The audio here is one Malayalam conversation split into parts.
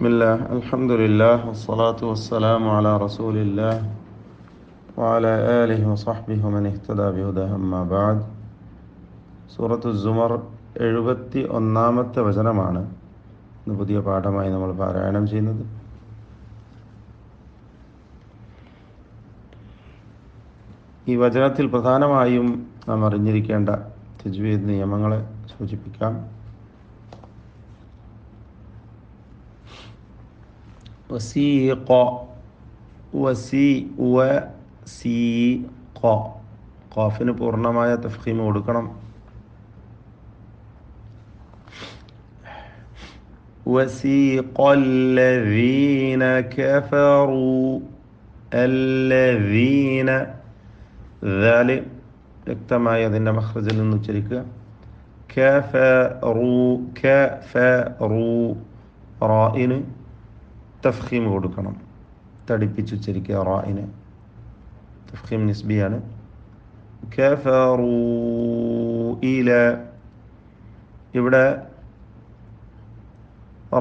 ബിസ്മില്ലാ അൽഹംദുലില്ലാഹ് വസ്സലാത്തു വസ്സലാമു അലാ റസൂലില്ലാഹ് വഅലാ ആലിഹി വസഹ്ബിഹി വമൻ ഇഹ്തദാ ബിഹുദാഹു അമ്മാ ബഅദ്. സൂറത്തു സുമർ 71-ാമത്തെ വചനമാണ് ഇന്ന് പുതിയ പാഠമായി നമ്മൾ പാരായണം ചെയ്യുന്നത്. ഈ വചനത്തിൽ പ്രധാനമായും നാം അറിഞ്ഞിരിക്കേണ്ട തജ്വീദ് നിയമങ്ങളെ സൂചിപ്പിക്കാം. വസീഖ വസീഖ ഖാഫിന് പൂർണ്ണമായ തഫ്ഖീം കൊടുക്കണം. വസീഖ അല്ലദീന കഫറൂ അല്ലദീന ദാല് വ്യക്തമായി അതിൻ്റെ മഖ്റജിൽ നിന്ന് ഉച്ചരിക്കുക. കഫറൂ കഫറൂ റാഇന് തഫ്ഖീം കൊടുക്കണം, തടിപ്പിച്ചുച്ചരിക്കുക. റാഇന് തഫ്ഖീം നിസ്ബിയാണ്. കഫറൂ ഇല, ഇവിടെ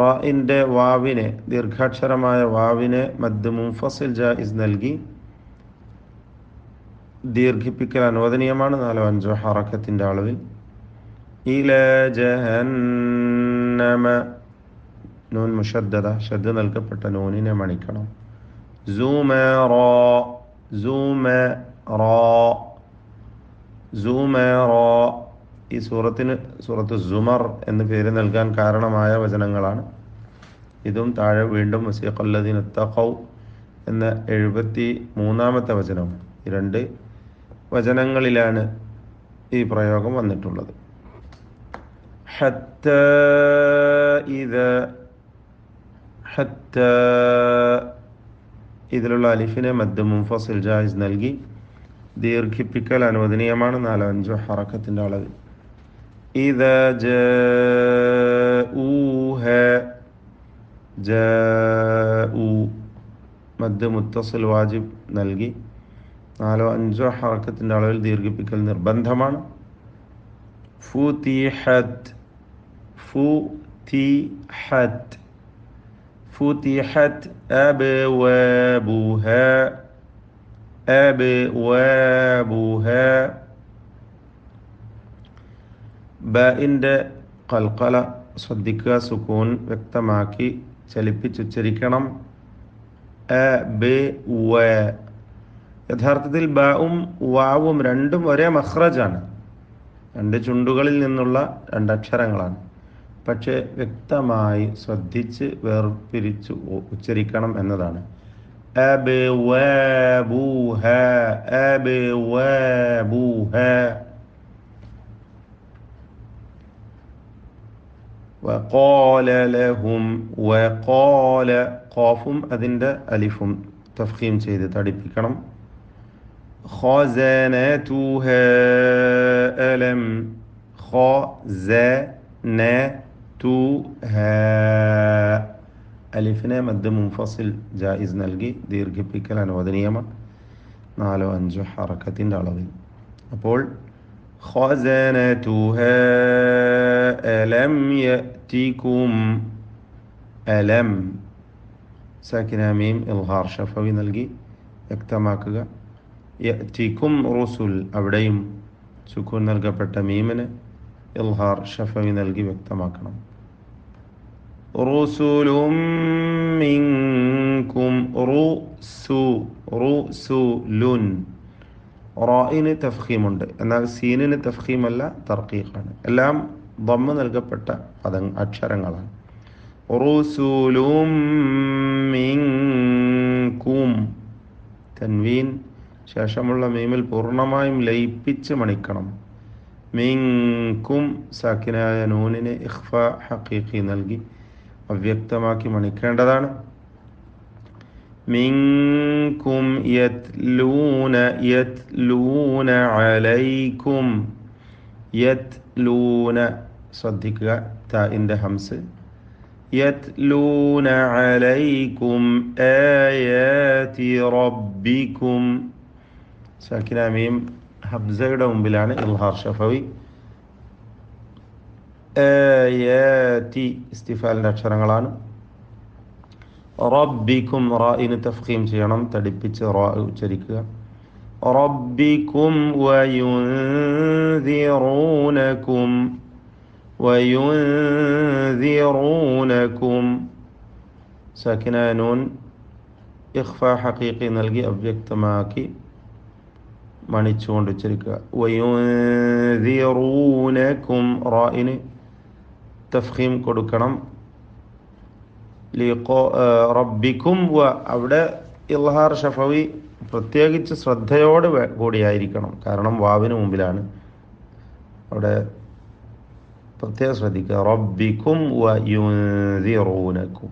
റാഇൻ്റെ വാവിനെ, ദീർഘാക്ഷരമായ വാവിനെ മദ് മുൻഫസിൽ ജായിസ് നൽകി ദീർഘിപ്പിക്കൽ അനുവദനീയമാണ് 4-5 ഹറക്കത്തിൻ്റെ അളവിൽ. ഇല ജഹന്നമ, നൂൻ മുഷദ്ദദ, ഷദ്ദ നൽകപ്പെട്ട നൂനിനെ മണിക്കണം. സുമറ സുമറ സുമറ, ഈ സൂറത്തിന് സൂറത്ത് സുമർ എന്ന് പേര് നൽകാൻ കാരണമായ വചനങ്ങളാണ്. ഇതും താഴെ വീണ്ടും വസീഖല്ലദീന തഖൗ എന്ന 73-ാമത്തെ വചനവും, ഈ 2 വചനങ്ങളിലാണ് ഈ പ്രയോഗം വന്നിട്ടുള്ളത്. ഹത്ത ഇതിലുള്ള അലിഫിനെ മദ് മുൻഫസിൽ ജായിസ് നൽകി ദീർഘിപ്പിക്കൽ അനുവദനീയമാണ് 4-5 ഹറക്കത്തിൻ്റെ അളവിൽ. ഇദാ ജാഊഹ ജാഊ മദ് മുത്തസിൽ വാജിബ് നൽകി 4-5 ഹറക്കത്തിൻ്റെ അളവിൽ ദീർഘിപ്പിക്കൽ നിർബന്ധമാണ്. ഫുതിഹത് ഫുതിഹത് ഫുതിഹത് അബ്വാബുഹ അബ്വാബുഹ, ബഇൻ്റെ ഖൽഖല ശ്രദ്ധിക്കുക, സുകൂൻ വ്യക്തമാക്കി ചലിപ്പിച്ചുച്ചരിക്കണം. അബ്വ, യഥാർത്ഥത്തിൽ ബഉം വാവും രണ്ടും ഒരേ മഖ്റജാണ്, 2 ചുണ്ടുകളിൽ നിന്നുള്ള 2 അക്ഷരങ്ങളാണ്. പക്ഷേ വ്യക്തമായി ശ്രദ്ധിച്ച് വേർപിരിച്ച് ഉച്ചരിക്കണം എന്നതാണ്. അബ്വാബുഹ അബ്വാബുഹ. വഖാല ലഹും, വഖാല ഖാഫും അതിൻ്റെ അലിഫും തഫ്ഖീം ചെയ്ത് തടിപ്പിക്കണം. ഖസനതുഹ അലം ഖസനതുഹ, അലിഫിനെ മദ് മുൻഫസിൽ ജായിസ് നൽകി ദീർഘിപ്പിക്കൽ അനുവദനീയമാണ് 4-5 ഹറക്കത്തിൻ്റെ അളവിൽ. അപ്പോൾ ഖസനതുഹ അലം യഅതികും, അലം സാകിന മീം ഇൽഹാർ ഷഫവി നൽകി വ്യക്തമാക്കുക. യഅതികും റുസുൽ, അവിടെയും സുക്കൂൻ നൽകപ്പെട്ട മീമിന് ഇൽഹാർ ഷഫവി നൽകി വ്യക്തമാക്കണം. റുസുലും മിൻകും റുസുലുൻ, റാഇന് തഫ്ഖീമുണ്ട്, എന്നാൽ സീനിന് തഫ്ഖീമല്ല, തർഖീഖാണ്. എല്ലാം ദമ്മ നൽകപ്പെട്ട അക്ഷരങ്ങളാണ്. റുസുലും മിൻകും, തൻവീൻ ശേഷമുള്ള മീമിൽ പൂർണ്ണമായും ലയിപ്പിച്ച് മണിക്കണം. മിൻകും സാക്കിനായ നൂനിനെ ഇഖ്ഫ ഹഖീഖി നൽകി അവ്യക്തമാക്കി മണിക്കേണ്ടതാണ്. മിൻകും യത്ലൂന യത്ലൂന അലൈക്കും, യത്ലൂന ശ്രദ്ധിക്കുക, താഇൻ്റെ ഹംസ്. യത്ലൂന അലൈക്കും ആയാതി റബ്ബിക്കും, സാക്കിന മീം ഹബ്സയുടെ മുമ്പിലാണ് ഇൽഹാർ ഷഫവി. ആയാതി ഇസ്തിഫാലിൻ്റെ അക്ഷരങ്ങളാണ്. റബ്ബിക്കും റായിന് തഫ്ഖീം ചെയ്യണം, തടിപ്പിച്ച് റാ ഉച്ചരിക്കുക. റബ്ബിക്കും വയുൻദിറൂനക്കും വയുൻദിറൂനക്കും. സാക്കിനായ നൂൻ ഇഖ്ഫ ഹഖീഖി നൽകി അവ്യക്തമാക്കി മണിച്ചുകൊണ്ട് ഉച്ചരിക്കുക. വയുൻദിറൂനക്കും റായിന് തഫ്ഖീം കൊടുക്കണം. റബ്ബിക്കും വ അവിടെ ഇൽഹാർ ഷഫവി പ്രത്യേകിച്ച് ശ്രദ്ധയോട് കൂടിയായിരിക്കണം, കാരണം വാവിന് മുമ്പിലാണ്. അവിടെ പ്രത്യേകം ശ്രദ്ധിക്കുക. റബ്ബിക്കും വ യുൻദിറൂനക്കും.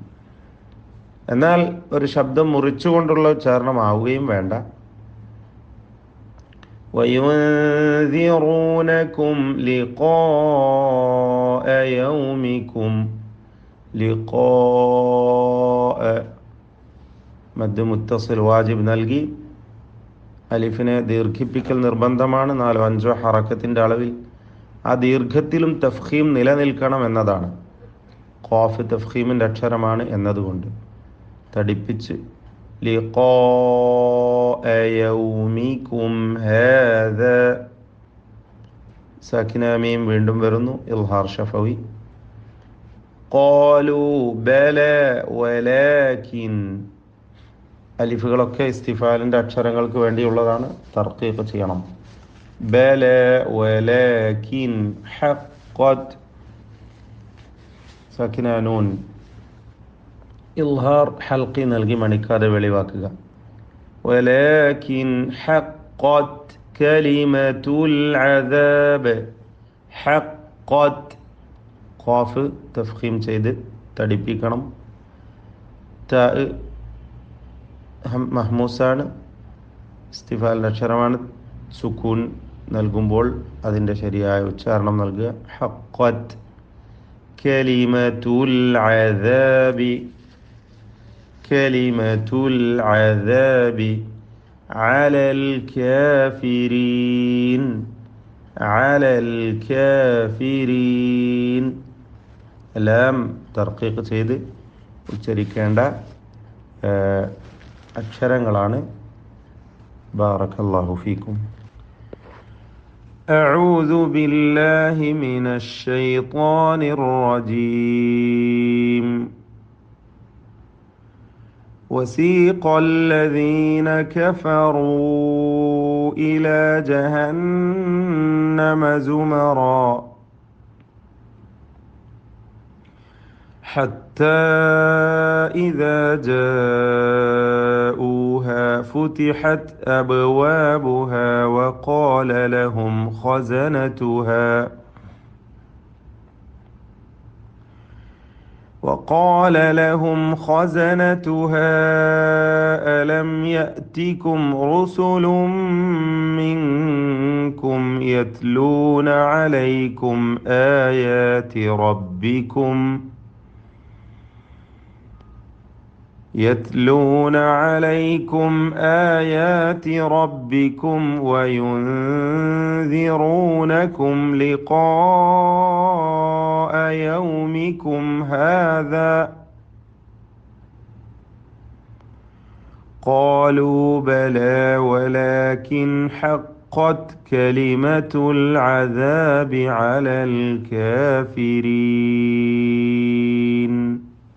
എന്നാൽ ഒരു ശബ്ദം മുറിച്ചുകൊണ്ടുള്ള ഉച്ചാരണമാവുകയും വേണ്ട. വയുൻദിറൂനക്കും ലിഖാഅ യൗമിക്കും. ലിഖാഅ മദ് മുത്തസിൽ വാജിബ് നൽകി. അലിഫിനെ ദീർഘിപ്പിക്കൽ നിർബന്ധമാണ് 4-5 ഹറക്കത്തിൻ്റെ അളവിൽ. ആ ദീർഘത്തിലും തഫ്ഖീം നിലനിൽക്കണം എന്നതാണ്. ഖാഫ് തഫ്ഖീമിൻ്റെ അക്ഷരമാണ് എന്നതുകൊണ്ട് തടിപ്പിച്ച് ലിഖാഅ യൗമിക്കും ഹാദ. സാക്കിന മീം വീണ്ടും വരുന്നു, ഇൽഹാർ ഷഫവി. ഖാലൂ ബല വലാകിൻ. അലിഫുകളൊക്കെ ഇസ്തിഫാലിൻ്റെ അക്ഷരങ്ങൾക്ക് വേണ്ടിയുള്ളതാണ്, തർക്കീഖ് ചെയ്യണം. ബല വലാകിൻ ഹഖ്ഖത്. സാക്കിന നൂൻ ഇൽഹാർ ഹൽഖി നൽകി മണിക്കാതെ വെളിവാക്കുക. വലാകിൻ ഹഖ്ഖത് കലിമത്തുൽ അദാബ്. ഹഖ്ഖത് ഖാഫ് തഫ്ഖീം ചെയ്ത് തടിപ്പിക്കണം. താ മഹ്മൂസാണ്, ഇസ്തിഫാലിൻ്റെ അക്ഷരമാണ്. സുക്കൂൻ നൽകുമ്പോൾ അതിൻ്റെ ശരിയായ ഉച്ചാരണം നൽകുക. ഹഖ്ഖത് കലിമത്തുൽ അദാബി. കലിമത്തുൽ അദാബി അലൽ കാഫിരീൻ. അലൽ കാഫിരീൻ. എല്ലാം തർക്കീഖ് ചെയ്ത് ഉച്ചരിക്കേണ്ട അക്ഷരങ്ങളാണ്. ബാറക്കല്ലാഹു ഫീക്കും. أعوذ بالله من الشيطان الرجيم. وسيق الذين كفروا إلى جهنم زمرا حتى إذا جاءوها فتحت أبوابها وقال لهم خزنتها ألم يأتكم رسل منكم يتلون عليكم آيات ربكم وينذرونكم لقاء يومكم هذا قالوا بلى ولكن حقت كلمة العذاب على الكافرين.